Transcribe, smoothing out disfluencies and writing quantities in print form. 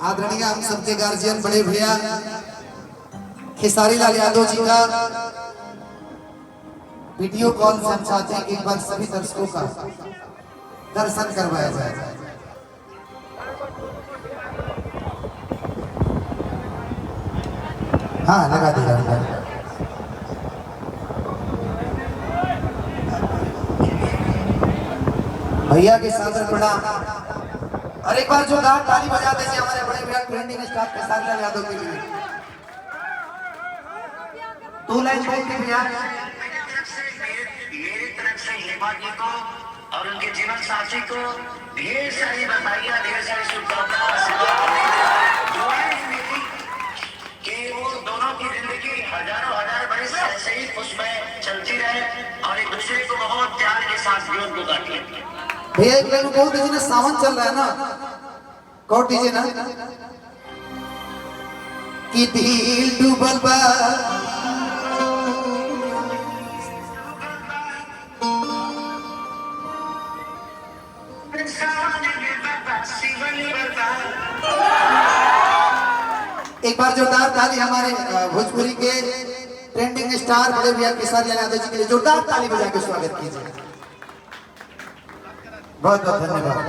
आदरणीय हम सबके गार्जियन बड़े भैया खेसारी लाल यादव जी का वीडियो कॉल से हम चाहते हैं कि एक बार सभी दर्शकों का दर्शन करवाया जाए। हाँ लगा दिया भैया के सादर प्रणाम और एक बार जोरदार ताली बजा दीजिए हमारे बड़े भैया ट्रेंडिंग स्टार खेसारी लाल यादव के लिए। 2 लाइन बोल के भैया। मेरी तरफ से हेमा जी को और उनके जीवन साथी को ढेर सारी बधाइयां, ढेर सारी शुभकामनाएं कि वो दोनों की जिंदगी हजारों हजार बरस ऐसे ही खुशमय चलती रहे और एक दूसरे को बहुत प्यार के साथ जीवन को काटे। भैया एक लाइन बोल दीजिए ना, सावन चल रहा है ना, कौट दीजिए ना कि दिल डूबल बा एक बार जोरदार ताली हमारे भोजपुरी के ट्रेंडिंग स्टार बड़े भैया खेसारी लाल यादव जी के लिए जोरदार ताली बजा के स्वागत कीजिए। बहुत बहुत धन्यवाद।